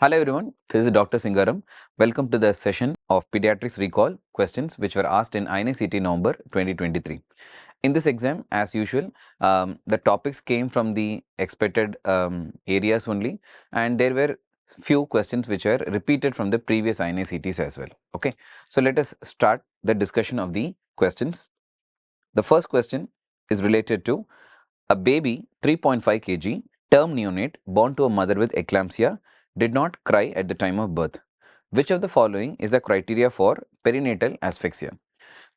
Hello everyone, this is Dr. Singaram. Welcome to the session of Pediatrics Recall questions which were asked in INI-CET November 2023. In this exam, as usual, the topics came from the expected areas only, and there were few questions which were repeated from the previous INI-CETs as well. Okay, so let us start the discussion of the questions. The first question is related to a baby 3.5 kg term neonate born to a mother with eclampsia did not cry at the time of birth. Which of the following is the criteria for perinatal asphyxia?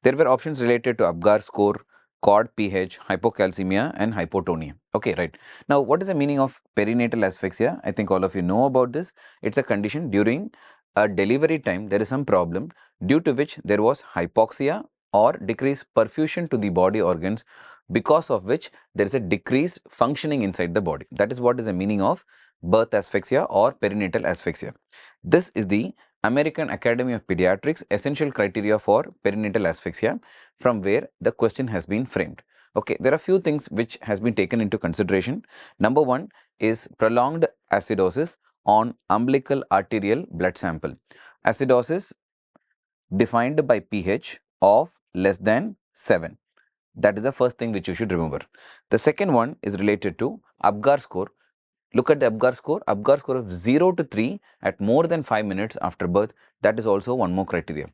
There were options related to Apgar score, cord pH, hypocalcemia and hypotonia. Okay, right. Now, what is the meaning of perinatal asphyxia? I think all of you know about this. It's a condition during a delivery time there is some problem due to which there was hypoxia or decreased perfusion to the body organs, because of which there is a decreased functioning inside the body. That is what is the meaning of birth asphyxia or perinatal asphyxia. This is the American Academy of Pediatrics essential criteria for perinatal asphyxia, from where the question has been framed. Okay, there are few things which has been taken into consideration. Number one is prolonged acidosis on umbilical arterial blood sample. Acidosis defined by pH of less than 7. That is the first thing which you should remember. The second one is related to Apgar score. Look at the Apgar score. Apgar score of 0 to 3 at more than 5 minutes after birth. That is also one more criteria.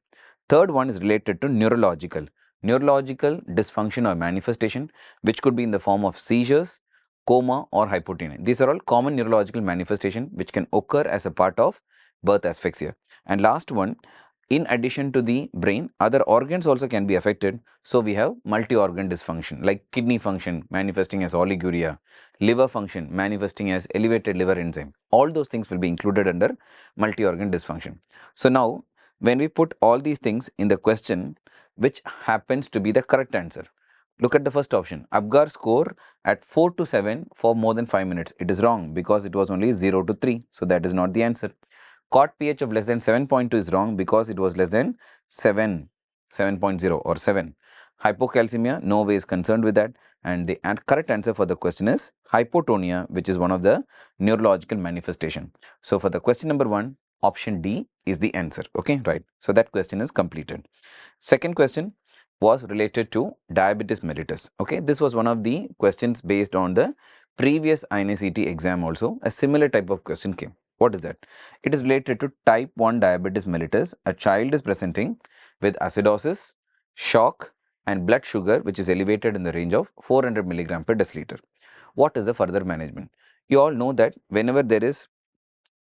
Third one is related to neurological. Neurological dysfunction or manifestation, which could be in the form of seizures, coma or hypotonia. These are all common neurological manifestation which can occur as a part of birth asphyxia. And last one, in addition to the brain, other organs also can be affected. So we have multi-organ dysfunction like kidney function manifesting as oliguria, liver function manifesting as elevated liver enzyme. All those things will be included under multi-organ dysfunction. So now, when we put all these things in the question, which happens to be the correct answer? Look at the first option, Apgar score at 4 to 7 for more than 5 minutes. It is wrong because it was only 0 to 3. So that is not the answer. Cord pH of less than 7.2 is wrong because it was less than 7.0 or 7. Hypocalcemia, no way is concerned with that. And the correct answer for the question is hypotonia, which is one of the neurological manifestation. So for the question number 1, option D is the answer. Okay, right. So that question is completed. Second question was related to diabetes mellitus. Okay, this was one of the questions based on the previous INI-CET exam also. A similar type of question came. What is that? It is related to type 1 diabetes mellitus. A child is presenting with acidosis, shock and blood sugar which is elevated in the range of 400 milligram per deciliter. What is the further management? You all know that whenever there is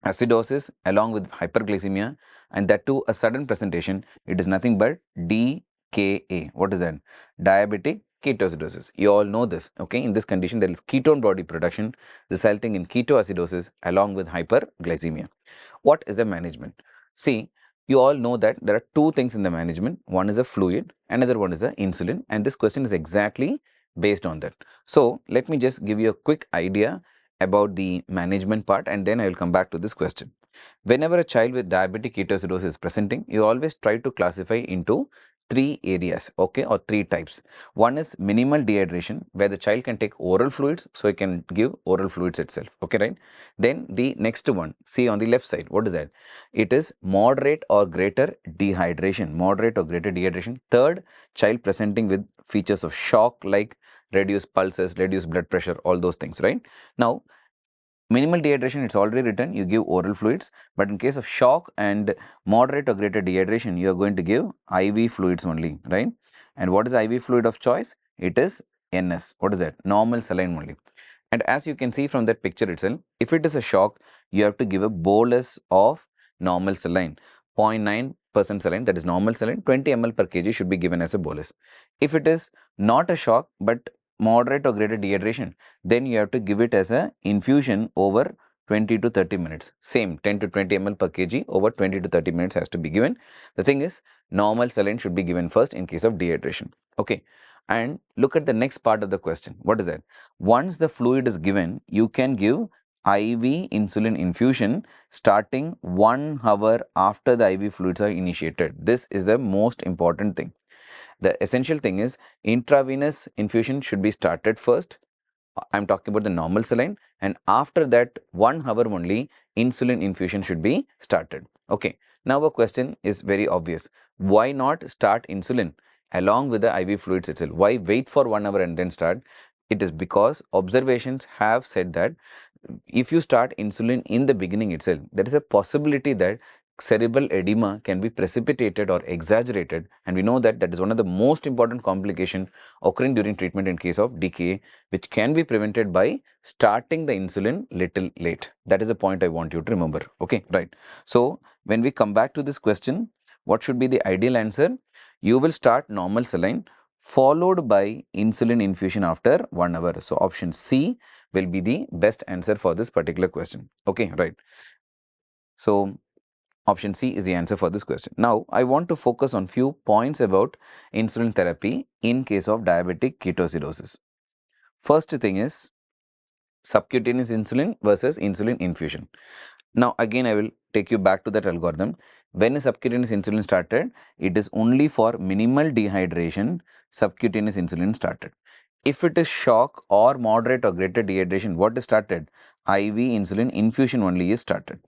acidosis along with hyperglycemia and that too a sudden presentation, it is nothing but DKA. What is that? Diabetic ketoacidosis. You all know this. Okay, in this condition there is ketone body production resulting in ketoacidosis along with hyperglycemia. What is the management? See, you all know that there are two things in the management. One is a fluid, another one is a insulin, and this question is exactly based on that. So let me just give you a quick idea about the management part and then I will come back to this question. Whenever a child with diabetic ketoacidosis is presenting, you always try to classify into 3 areas, okay, or 3 types. One is minimal dehydration, where the child can take oral fluids, so it can give oral fluids itself, okay, right? Then the next one, see on the left side, what is that? It is moderate or greater dehydration, moderate or greater dehydration. Third, child presenting with features of shock like reduced pulses, reduced blood pressure, all those things, right? Now, minimal dehydration, it's already written, you give oral fluids, but in case of shock and moderate or greater dehydration, you are going to give IV fluids only, right? And what is IV fluid of choice? It is NS. What is that? Normal saline only. And as you can see from that picture itself, if it is a shock, you have to give a bolus of normal saline, 0.9% saline, that is normal saline, 20 ml per kg should be given as a bolus. If it is not a shock, but moderate or greater dehydration, then you have to give it as a infusion over 20 to 30 minutes. Same 10 to 20 ml per kg over 20 to 30 minutes has to be given. The thing is, normal saline should be given first in case of dehydration. Okay. And look at the next part of the question. What is that? Once the fluid is given, you can give IV insulin infusion starting 1 hour after the IV fluids are initiated. This is the most important thing. The essential thing is intravenous infusion should be started first. I'm talking about the normal saline, and after that 1 hour only insulin infusion should be started. Okay, now a question is very obvious. Why not start insulin along with the IV fluids itself? Why wait for 1 hour and then start? It is because observations have said that if you start insulin in the beginning itself, there is a possibility that cerebral edema can be precipitated or exaggerated, and we know that that is one of the most important complications occurring during treatment in case of DKA, which can be prevented by starting the insulin little late. That is the point I want you to remember. Okay, right. So when we come back to this question, what should be the ideal answer? You will start normal saline followed by insulin infusion after 1 hour. So option C will be the best answer for this particular question. Okay, right. So option C is the answer for this question. Now, I want to focus on few points about insulin therapy in case of diabetic ketoacidosis. First thing is subcutaneous insulin versus insulin infusion. Now, again, I will take you back to that algorithm. When a subcutaneous insulin started, it is only for minimal dehydration, subcutaneous insulin started. If it is shock or moderate or greater dehydration, what is started? IV insulin infusion only is started.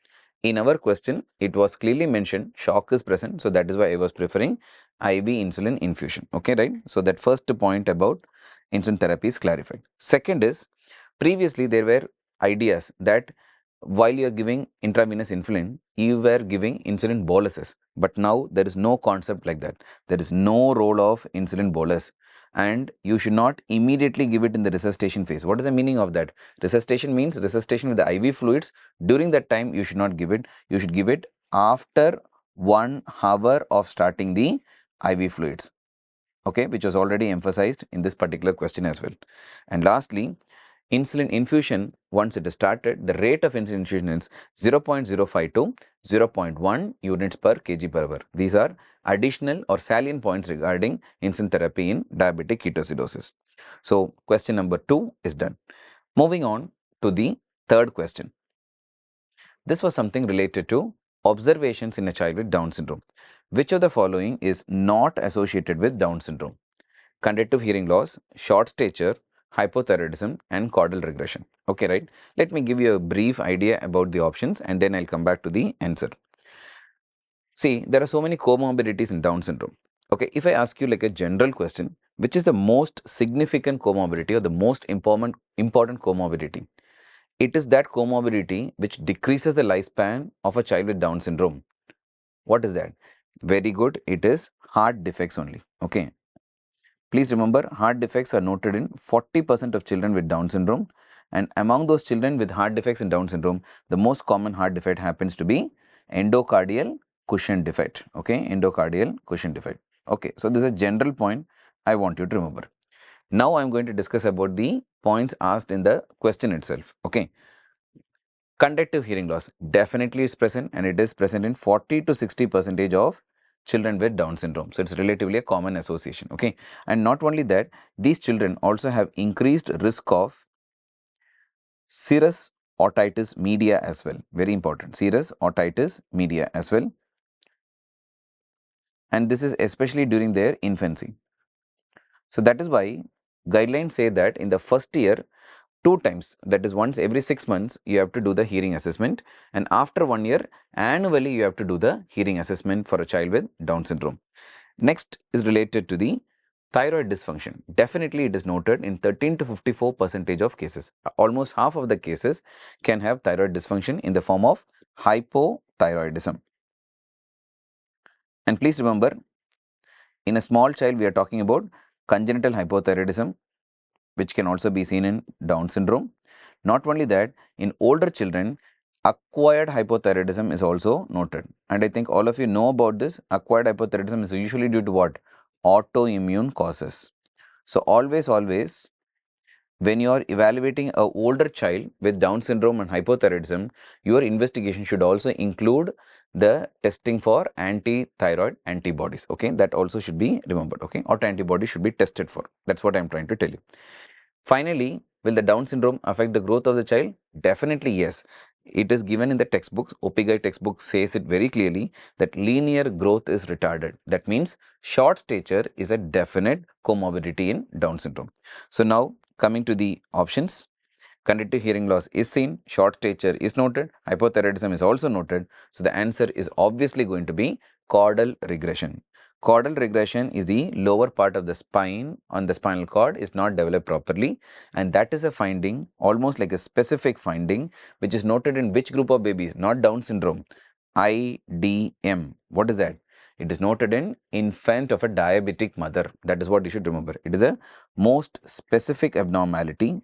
In our question, it was clearly mentioned shock is present. So that is why I was preferring IV insulin infusion. Okay, right? So that first point about insulin therapy is clarified. Second is, previously there were ideas that while you are giving intravenous insulin, you were giving insulin boluses. But now there is no concept like that. There is no role of insulin bolus, and you should not immediately give it in the resuscitation phase. What is the meaning of that? Resuscitation means resuscitation with the IV fluids. During that time, you should not give it. You should give it after 1 hour of starting the IV fluids. Okay, which was already emphasized in this particular question as well. And lastly, insulin infusion, once it is started, the rate of insulin infusion is 0.05 to 0.1 units per kg per hour. These are additional or salient points regarding insulin therapy in diabetic ketoacidosis. So, question number 2 is done. Moving on to the third question. This was something related to observations in a child with Down syndrome. Which of the following is not associated with Down syndrome? Conductive hearing loss, short stature, hypothyroidism, and caudal regression. Okay, right? Let me give you a brief idea about the options and then I'll come back to the answer. See, there are so many comorbidities in Down syndrome. Okay, if I ask you like a general question, which is the most significant comorbidity or the most important comorbidity? It is that comorbidity which decreases the lifespan of a child with Down syndrome. What is that? Very good. It is heart defects only. Okay. Please remember, heart defects are noted in 40% of children with Down syndrome. And among those children with heart defects in Down syndrome, the most common heart defect happens to be endocardial cushion defect. Okay, endocardial cushion defect. Okay, so this is a general point I want you to remember. Now I am going to discuss about the points asked in the question itself. Okay. Conductive hearing loss definitely is present, and it is present in 40 to 60% of children with Down syndrome. So, it's relatively a common association. Okay. And not only that, these children also have increased risk of serous otitis media as well. Very important. Serous otitis media as well. And this is especially during their infancy. So, that is why guidelines say that in the first year, 2 times, that is once every 6 months, you have to do the hearing assessment, and after 1 year, annually you have to do the hearing assessment for a child with Down syndrome. Next is related to the thyroid dysfunction. Definitely it is noted in 13 to 54% of cases. Almost half of the cases can have thyroid dysfunction in the form of hypothyroidism. And please remember, in a small child, we are talking about congenital hypothyroidism, which can also be seen in Down syndrome. Not only that, in older children, acquired hypothyroidism is also noted. And I think all of you know about this. Acquired hypothyroidism is usually due to what? Autoimmune causes. So, always, when you are evaluating an older child with Down syndrome and hypothyroidism, your investigation should also include the testing for anti-thyroid antibodies. Okay, that also should be remembered. Okay, autoantibodies should be tested for. That's what I'm trying to tell you. Finally, will the Down syndrome affect the growth of the child? Definitely yes. It is given in the textbooks. OPGI textbook says it very clearly that linear growth is retarded. That means short stature is a definite comorbidity in Down syndrome. So now Coming to the options, conductive hearing loss is seen, short stature is noted, hypothyroidism is also noted. So the answer is obviously going to be caudal regression. Caudal regression is the lower part of the spine on the spinal cord is not developed properly, and that is a finding, almost like a specific finding, which is noted in which group of babies? Not Down syndrome, IDM. What is that? It is noted in infant of a diabetic mother. That is what you should remember. It is a most specific abnormality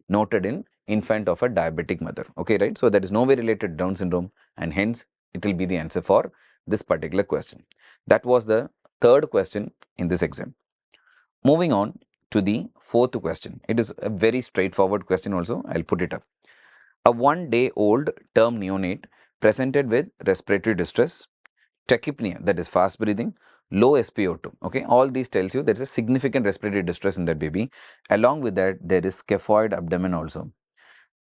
noted in infant of a diabetic mother. Okay, right? So that is no way related to Down syndrome, and hence it will be the answer for this particular question. That was the third question in this exam. Moving on to the fourth question. It is a very straightforward question also. I'll put it up. A 1-day-old term neonate presented with respiratory distress, tachypnea, that is fast breathing, low SpO2. Okay, all these tells you there is a significant respiratory distress in that baby. Along with that, there is scaphoid abdomen also.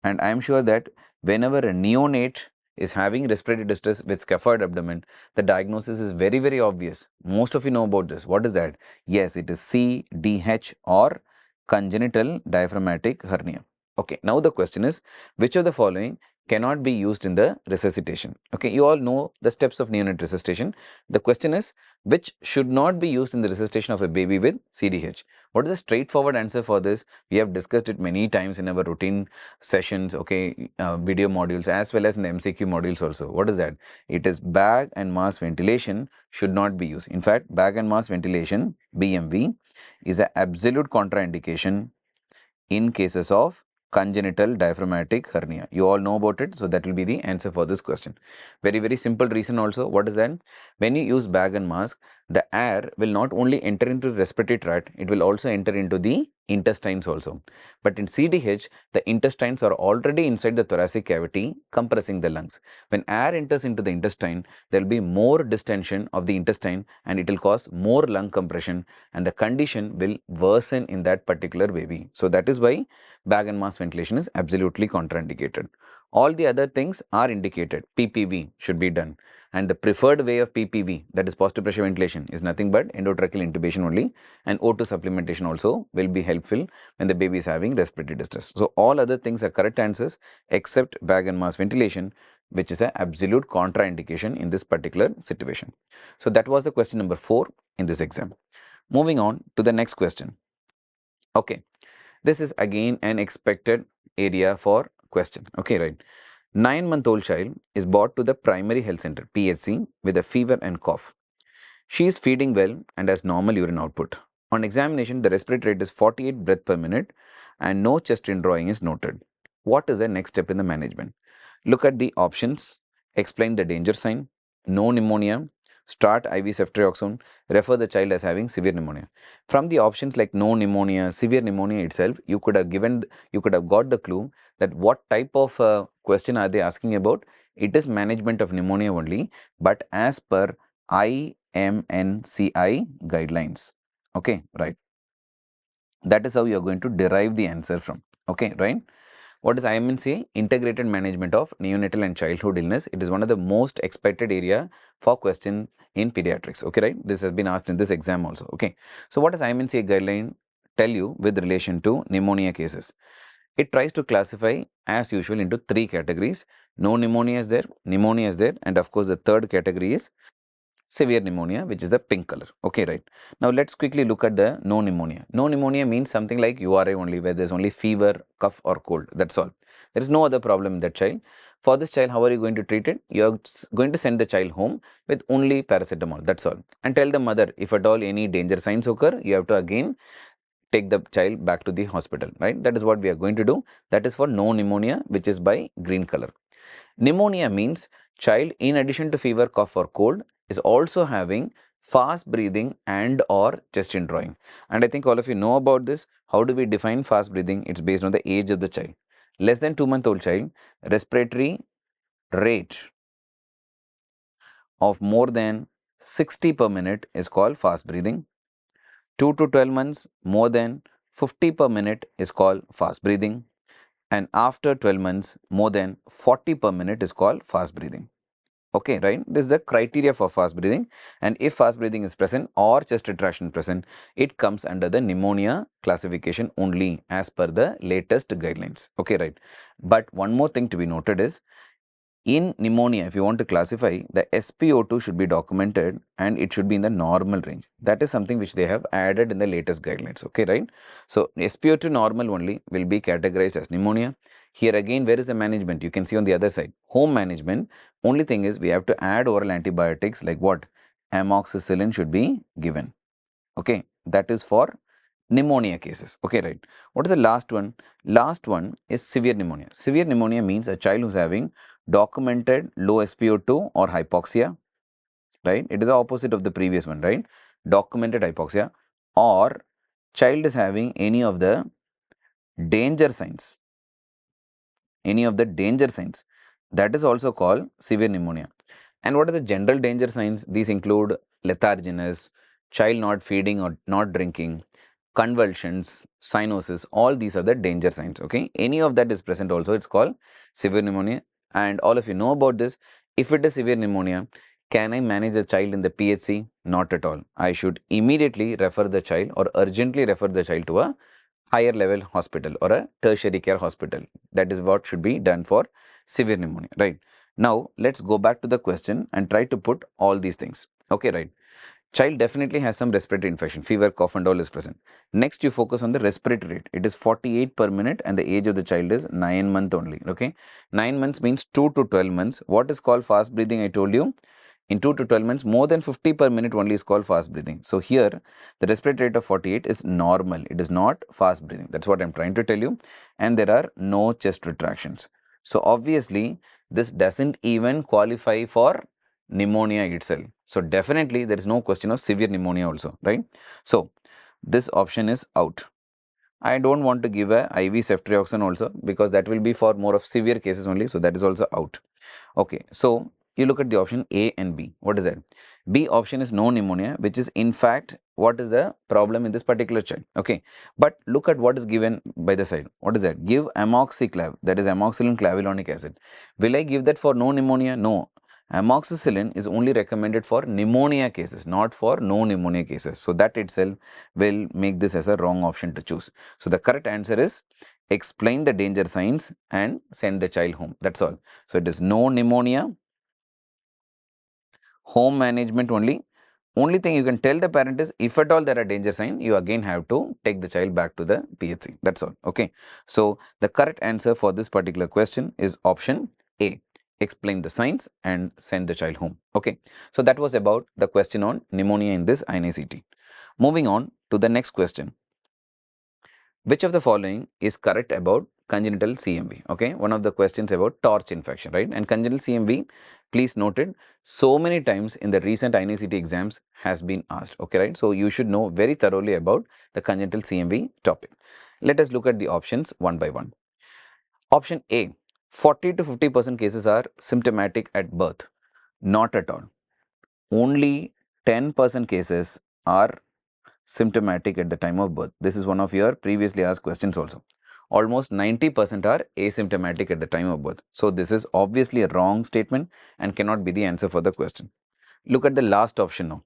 And I am sure that whenever a neonate is having respiratory distress with scaphoid abdomen, the diagnosis is very, very obvious. Most of you know about this. What is that? Yes, it is CDH or congenital diaphragmatic hernia. Okay, now the question is, which of the following cannot be used in the resuscitation? Okay, you all know the steps of neonate resuscitation. The question is, which should not be used in the resuscitation of a baby with CDH? What is the straightforward answer for this? We have discussed it many times in our routine sessions, okay, video modules, as well as in the MCQ modules also. What is that? It is bag and mask ventilation should not be used. In fact, bag and mask ventilation, BMV, is an absolute contraindication in cases of congenital diaphragmatic hernia. You all know about it, so that will be the answer for this question. Very, very simple reason also. What is that? When you use bag and mask, the air will not only enter into the respiratory tract, it will also enter into the intestines also. But in CDH, the intestines are already inside the thoracic cavity, compressing the lungs. When air enters into the intestine, there will be more distension of the intestine, and it will cause more lung compression, and the condition will worsen in that particular baby. So that is why bag and mask ventilation is absolutely contraindicated. All the other things are indicated. PPV should be done, and the preferred way of PPV, that is positive pressure ventilation, is nothing but endotracheal intubation only, and O2 supplementation also will be helpful when the baby is having respiratory distress. So all other things are correct answers except bag and mask ventilation, which is an absolute contraindication in this particular situation. So that was the question number 4 in this exam. Moving on to the next question. Okay, this is again an expected area for question. Okay, right. 9-month-old child is brought to the primary health center, PHC, with a fever and cough. She is feeding well and has normal urine output. On examination, the respiratory rate is 48 breaths per minute and no chest indrawing is noted. What is the next step in the management? Look at the options, explain the danger sign, no pneumonia, start IV ceftriaxone, refer the child as having severe pneumonia. From the options like no pneumonia, severe pneumonia itself, you could have got the clue that what type of question are they asking about. It is management of pneumonia only, but as per IMNCI guidelines. Okay, right. That is how you are going to derive the answer from. Okay, right. What is IMNCI? Integrated Management of Neonatal and Childhood Illness. It is one of the most expected area for question in pediatrics. Okay, right. This has been asked in this exam also. Okay. So what does IMNCI guideline tell you with relation to pneumonia cases? It tries to classify as usual into 3 categories. No pneumonia is there, pneumonia is there, and of course the third category is severe pneumonia, which is the pink color. Okay, right. Now let's quickly look at the no pneumonia. No pneumonia means something like URI only, where there's only fever, cough or cold. That's all. There is no other problem in that child. For this child, how are you going to treat it? You're going to send the child home with only paracetamol. That's all. And tell the mother, if at all any danger signs occur, you have to again take the child back to the hospital, right? That is what we are going to do. That is for no pneumonia, which is by green color. Pneumonia means child, in addition to fever, cough or cold, is also having fast breathing and or chest indrawing. And I think all of you know about this. How do we define fast breathing? It's based on the age of the child. Less than 2-month-old child, respiratory rate of more than 60 per minute is called fast breathing. 2 to 12 months, more than 50 per minute is called fast breathing. And after 12 months, more than 40 per minute is called fast breathing. Okay, right? This is the criteria for fast breathing, and if fast breathing is present or chest retraction present, it comes under the pneumonia classification only as per the latest guidelines. Okay, right? But one more thing to be noted is, in pneumonia, if you want to classify, the SpO2 should be documented and it should be in the normal range. That is something which they have added in the latest guidelines. Okay, right? So SpO2 normal only will be categorized as pneumonia. Here again, where is the management? You can see on the other side, home management. Only thing is we have to add oral antibiotics like what? Amoxicillin should be given. Okay, that is for pneumonia cases. Okay, right. What is the last one? Last one is severe pneumonia. Severe pneumonia means a child who's having documented low SpO2 or hypoxia, right? It is the opposite of the previous one, right? Documented hypoxia, or child is having any of the danger signs, that is also called severe pneumonia. And what are the general danger signs? These include letharginess, child not feeding or not drinking, convulsions, cyanosis, all these are the danger signs. Okay, any of that is present also, it's called severe pneumonia. And all of you know about this. If it is severe pneumonia, can I manage a child in the PHC? Not at all. I should immediately refer the child or urgently refer the child to a higher level hospital or a tertiary care hospital. That is what should be done for severe pneumonia, right? Now let's go back to the question and try to put all these things. Okay, right? Child definitely has some respiratory infection, fever, cough and all is present. Next, you focus on the respiratory rate. It is 48 per minute and the age of the child is 9 months only. Okay, 9 months means 2 to 12 months. What is called fast breathing? I told you, in 2 to 12 months, more than 50 per minute only is called fast breathing. So here, the respiratory rate of 48 is normal. It is not fast breathing. That's what I'm trying to tell you. And there are no chest retractions. So obviously, this doesn't even qualify for pneumonia itself. So definitely there is no question of severe pneumonia also, right? So this option is out. I don't want to give a IV ceftriaxone also because that will be for more of severe cases only. So that is also out. Okay, so you look at the option A and B. What is that? B option is no pneumonia, which is in fact what is the problem in this particular child. Okay, but look at what is given by the side. What is that? Give amoxiclav, that is amoxicillin clavulanic acid. Will I give that for no pneumonia? No. Amoxicillin is only recommended for pneumonia cases, not for no pneumonia cases. So that itself will make this as a wrong option to choose. So the correct answer is explain the danger signs and send the child home. That's all. So it is no pneumonia, home management only. Only thing you can tell the parent is if at all there are danger signs, you again have to take the child back to the PHC. That's all. Okay. So the correct answer for this particular question is option A. Explain the signs and send the child home. Okay. So that was about the question on pneumonia in this INI-CET. Moving on to the next question. Which of the following is correct about congenital CMV? Okay, one of the questions about torch infection, right? And congenital CMV, please note it, so many times in the recent INI-CET exams has been asked. Okay, right? So you should know very thoroughly about the congenital CMV topic. Let us look at the options one by one. Option A, 40 to 50% cases are symptomatic at birth. Not at all. Only 10% cases are symptomatic at the time of birth. This is one of your previously asked questions also. Almost 90% are asymptomatic at the time of birth. So this is obviously a wrong statement and cannot be the answer for the question. Look at the last option now.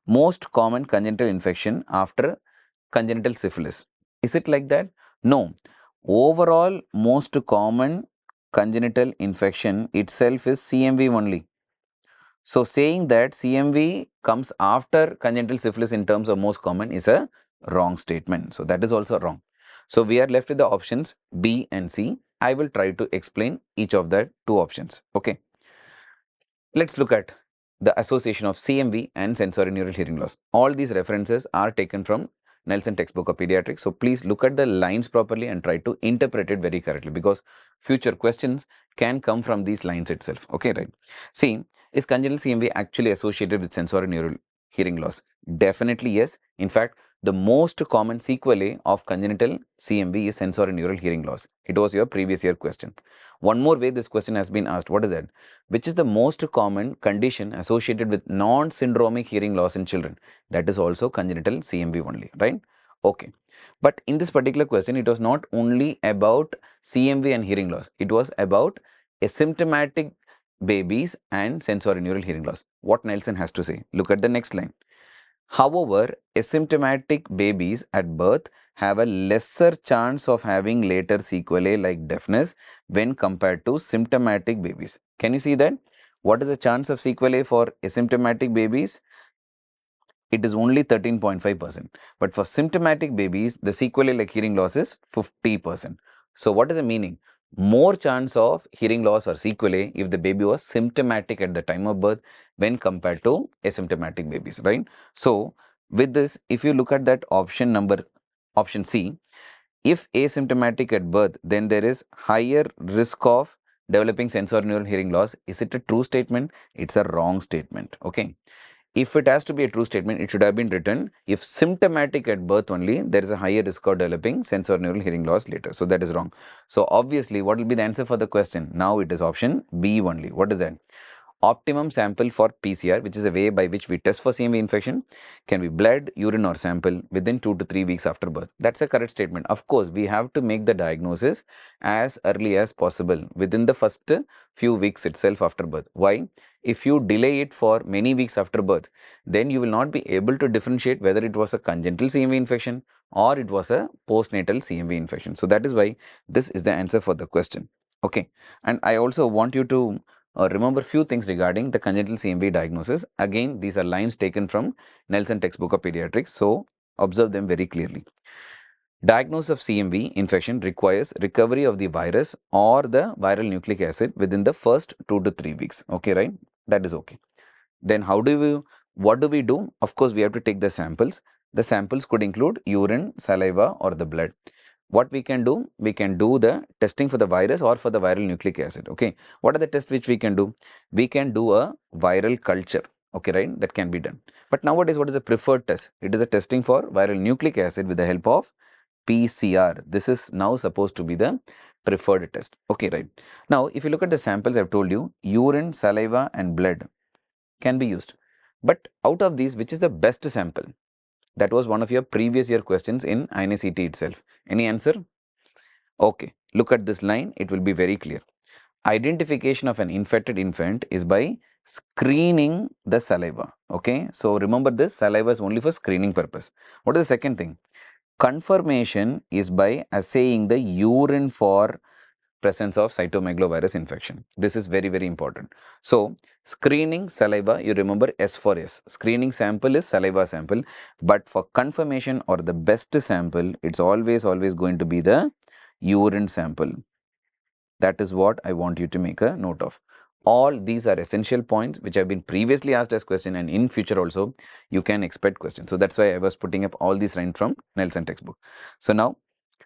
Most common congenital infection after congenital syphilis. Is it like that? No. Overall, most common congenital infection itself is CMV only. So saying that CMV comes after congenital syphilis in terms of most common is a wrong statement. So that is also wrong. So we are left with the options B and C. I will try to explain each of the two options. Okay. Let's look at the association of CMV and sensorineural hearing loss. All these references are taken from Nelson textbook of Pediatrics. So please look at the lines properly and try to interpret it very correctly because future questions can come from these lines itself. Okay, right. See, is congenital CMV actually associated with sensorineural hearing loss? Definitely yes. In fact, the most common sequelae of congenital CMV is sensorineural hearing loss. It was your previous year question. One more way this question has been asked. What is that? Which is the most common condition associated with non-syndromic hearing loss in children? That is also congenital CMV only, right? Okay. But in this particular question, it was not only about CMV and hearing loss. It was about asymptomatic babies and sensorineural hearing loss. What Nelson has to say. Look at the next line. However, asymptomatic babies at birth have a lesser chance of having later sequelae like deafness when compared to symptomatic babies. Can you see that? What is the chance of sequelae for asymptomatic babies? It is only 13.5%. But for symptomatic babies, the sequelae like hearing loss is 50%. So what is the meaning? More chance of hearing loss or sequelae if the baby was symptomatic at the time of birth when compared to asymptomatic babies, right? So with this, if you look at that option C, if asymptomatic at birth, then there is higher risk of developing sensorineural hearing loss. Is it a true statement? It's a wrong statement. Okay. If it has to be a true statement, it should have been written, if symptomatic at birth only, there is a higher risk of developing sensorineural hearing loss later. So that is wrong. So obviously, what will be the answer for the question? Now it is option B only. What is that? Optimum sample for PCR, which is a way by which we test for CMV infection, can be blood, urine or sample within 2 to 3 weeks after birth. That's a correct statement. Of course, we have to make the diagnosis as early as possible within the first few weeks itself after birth. Why? If you delay it for many weeks after birth, then you will not be able to differentiate whether it was a congenital CMV infection or it was a postnatal CMV infection. So that is why this is the answer for the question. Okay. And I also want you to remember few things regarding the congenital CMV diagnosis. Again, these are lines taken from Nelson textbook of Pediatrics. So observe them very clearly. Diagnosis of CMV infection requires recovery of the virus or the viral nucleic acid within the first 2 to 3 weeks. Okay, right? That is okay. Then what do we do? Of course, we have to take the samples. The samples could include urine, saliva or the blood. What we can do? We can do the testing for the virus or for the viral nucleic acid. Okay. What are the tests which we can do? We can do a viral culture. Okay, right? That can be done. But nowadays, what is the preferred test? It is a testing for viral nucleic acid with the help of PCR. This is now supposed to be the preferred test. Okay, right. Now, if you look at the samples I've told you, urine, saliva and blood can be used. But out of these, which is the best sample? That was one of your previous year questions in INI-CET itself. Any answer? Okay, look at this line, it will be very clear. Identification of an infected infant is by screening the saliva. Okay, so remember this, saliva is only for screening purpose. What is the second thing? Confirmation is by assaying the urine for presence of cytomegalovirus infection. This is very, very important. So, screening saliva, you remember S for S. Screening sample is saliva sample, but for confirmation or the best sample, it's always going to be the urine sample. That is what I want you to make a note of. All these are essential points which have been previously asked as question, and in future also you can expect questions. So that's why I was putting up all these lines from Nelson textbook. So now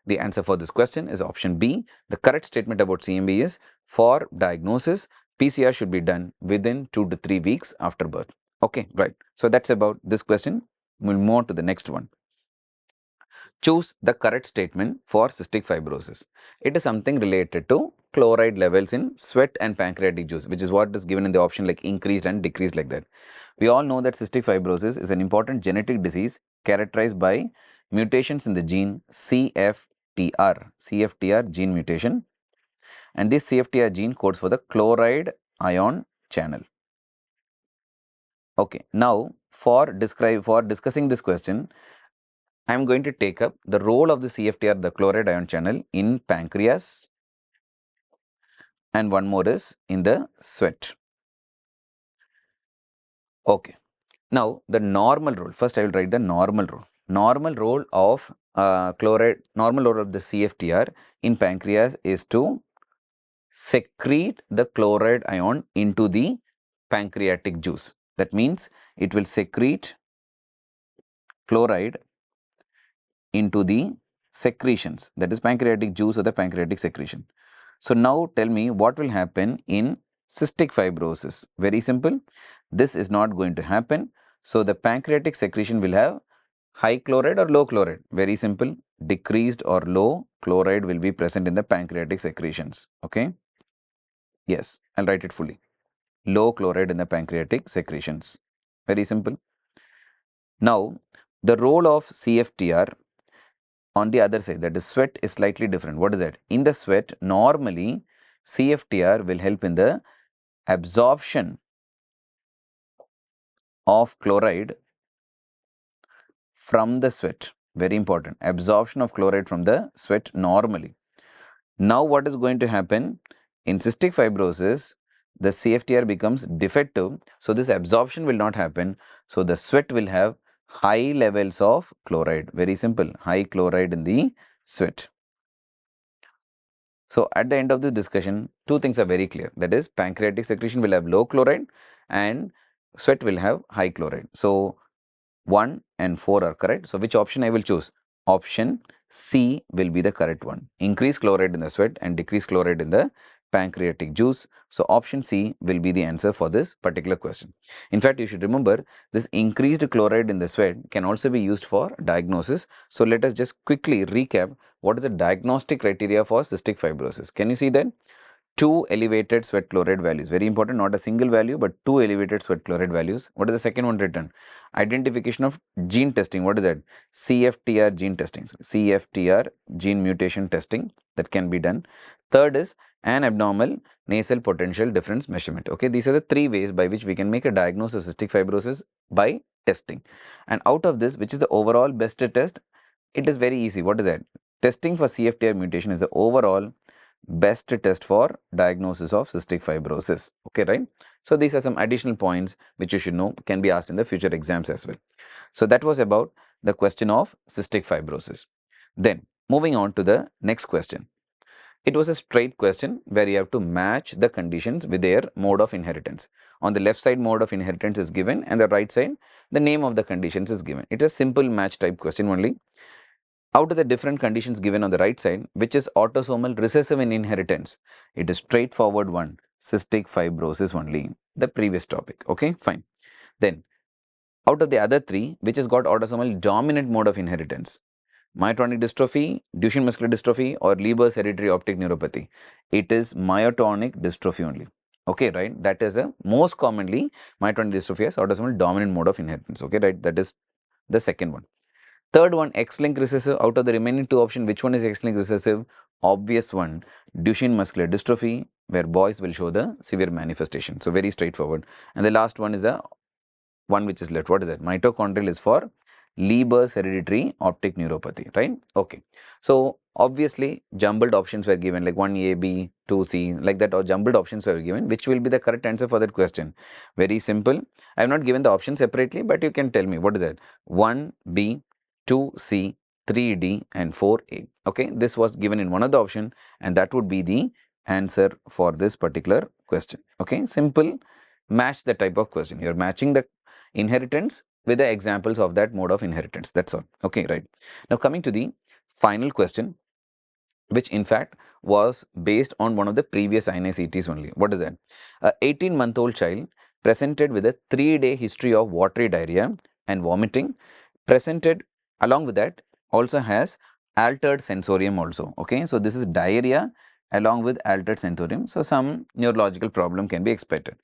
the answer for this question is option B. The correct statement about CMV is, for diagnosis, PCR should be done within 2 to 3 weeks after birth. Okay, right. So that's about this question. We'll move on to the next one. Choose the correct statement for cystic fibrosis. It is something related to chloride levels in sweat and pancreatic juice, which is what is given in the option like increased and decreased like that. We all know that cystic fibrosis is an important genetic disease characterized by mutations in the gene CFTR gene mutation, and this CFTR gene codes for the chloride ion channel. Okay, now for discussing this question, I am going to take up the role of the CFTR, the chloride ion channel, in pancreas, and one more is in the sweat. Okay. Now, the normal role, first I will write the normal role. Normal role of normal role of the CFTR in pancreas is to secrete the chloride ion into the pancreatic juice. That means it will secrete chloride into the secretions, that is pancreatic juice or the pancreatic secretion. So now tell me what will happen in cystic fibrosis. Very simple. This is not going to happen. So the pancreatic secretion will have high chloride or low chloride. Very simple. Decreased or low chloride will be present in the pancreatic secretions. Okay. Yes, I'll write it fully. Low chloride in the pancreatic secretions. Very simple. Now, the role of CFTR on the other side, that is sweat, is slightly different. What is that? In the sweat, normally CFTR will help in the absorption of chloride from the sweat. Very important. Absorption of chloride from the sweat normally. Now what is going to happen? In cystic fibrosis, the CFTR becomes defective. So this absorption will not happen. So the sweat will have high levels of chloride. Very simple. High chloride in the sweat. So at the end of this discussion, two things are very clear. That is, pancreatic secretion will have low chloride and sweat will have high chloride. So 1 and 4 are correct. So which option I will choose? Option C will be the correct one. Increase chloride in the sweat and decrease chloride in the pancreatic juice. So option C will be the answer for this particular question. In fact, you should remember this increased chloride in the sweat can also be used for diagnosis. So let us just quickly recap what is the diagnostic criteria for cystic fibrosis. Can you see that? Two elevated sweat chloride values. Very important, not a single value, but two elevated sweat chloride values. What is the second one written? Identification of gene testing. What is that? CFTR gene testing. So CFTR gene mutation testing that can be done. Third is an abnormal nasal potential difference measurement. Okay, these are the three ways by which we can make a diagnosis of cystic fibrosis by testing. And out of this, which is the overall best test? It is very easy. What is that? Testing for CFTR mutation is the overall best test for diagnosis of cystic fibrosis. Okay, right? So these are some additional points which you should know, can be asked in the future exams as well. So that was about the question of cystic fibrosis. Then moving on to the next question. It was a straight question where you have to match the conditions with their mode of inheritance. On the left side, mode of inheritance is given, and the right side, the name of the conditions is given. It is a simple match type question only. Out of the different conditions given on the right side, which is autosomal recessive in inheritance? It is straightforward one, cystic fibrosis only, the previous topic. Okay, fine. Then, out of the other three, which has got autosomal dominant mode of inheritance? Myotonic dystrophy, Duchenne muscular dystrophy, or Leber's hereditary optic neuropathy? It is myotonic dystrophy only. Okay, right? That is the most commonly myotonic dystrophy has autosomal dominant mode of inheritance. Okay, right? That is the second one. Third one, X-linked recessive. Out of the remaining two options, which one is X-linked recessive? Obvious one, Duchenne muscular dystrophy, where boys will show the severe manifestation. So very straightforward. And the last one is the one which is left. What is that? Mitochondrial is for Leber's hereditary optic neuropathy, right? Okay. So obviously jumbled options were given like 1A, B, 2C, like that, or jumbled options were given. Which will be the correct answer for that question? Very simple. I have not given the option separately, but you can tell me what is that? 1B, 2C, 3D and 4A. Okay, this was given in one of the option and that would be the answer for this particular question. Okay, simple match the type of question. You are matching the inheritance with the examples of that mode of inheritance. That's all. Okay, right. Now coming to the final question, which in fact was based on one of the previous INI-CETs only. What is that? A 18-month-old child presented with a 3-day history of watery diarrhea and vomiting, presented along with that also has altered sensorium also. Okay, so this is diarrhea along with altered sensorium. So some neurological problem can be expected.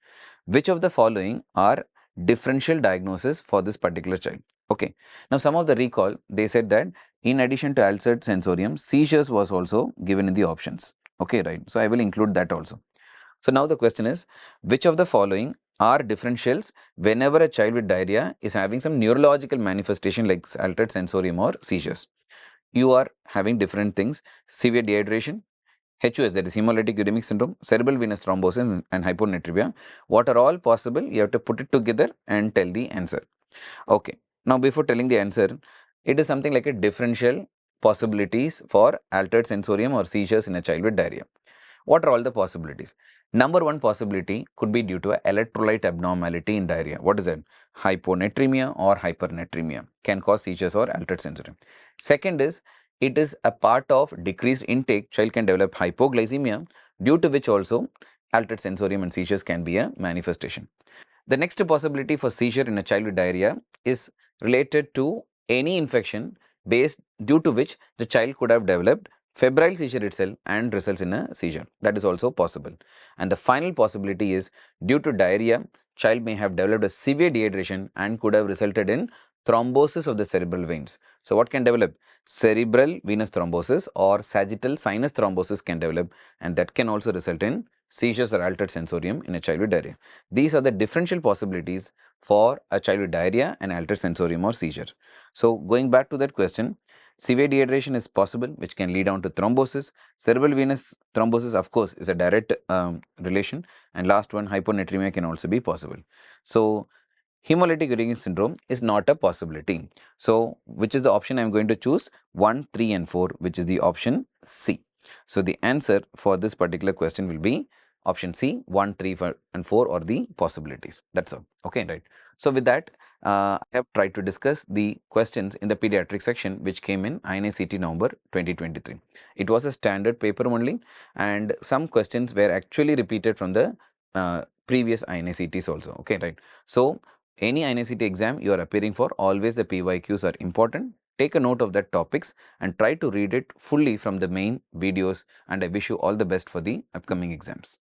Which of the following are differential diagnosis for this particular child? Okay, now some of the recall, they said that in addition to altered sensorium, seizures was also given in the options. Okay, right. So I will include that also. So now the question is, which of the following are differentials whenever a child with diarrhea is having some neurological manifestation like altered sensorium or seizures? You are having different things: severe dehydration, HUS, that is hemolytic uremic syndrome, cerebral venous thrombosis and hyponatremia. What are all possible? You have to put it together and tell the answer. Okay. Now before telling the answer, it is something like a differential possibilities for altered sensorium or seizures in a child with diarrhea. What are all the possibilities? Number one possibility could be due to an electrolyte abnormality in diarrhea. What is that? Hyponatremia or hypernatremia can cause seizures or altered sensorium. Second is, it is a part of decreased intake. Child can develop hypoglycemia, due to which also altered sensorium and seizures can be a manifestation. The next possibility for seizure in a child with diarrhea is related to any infection based due to which the child could have developed febrile seizure itself and results in a seizure. That is also possible. And the final possibility is due to diarrhea, child may have developed a severe dehydration and could have resulted in thrombosis of the cerebral veins. So what can develop? Cerebral venous thrombosis or sagittal sinus thrombosis can develop, and that can also result in seizures or altered sensorium in a child with diarrhea. These are the differential possibilities for a child with diarrhea and altered sensorium or seizure. So going back to that question, severe dehydration is possible, which can lead on to thrombosis. Cerebral venous thrombosis, of course, is a direct relation, and last one, hyponatremia, can also be possible. So hemolytic uremic syndrome is not a possibility. So which is the option I am going to choose? 1, 3 and 4, which is the option C. So the answer for this particular question will be option C. 1, 3 and 4 are the possibilities. That's all. Okay, right. So with that, I have tried to discuss the questions in the pediatric section which came in INI-CET November 2023. It was a standard paper only, and some questions were actually repeated from the previous INI-CETs also. Okay, right. So any INI-CET exam you are appearing for, always the PYQs are important. Take a note of that topics and try to read it fully from the main videos, and I wish you all the best for the upcoming exams.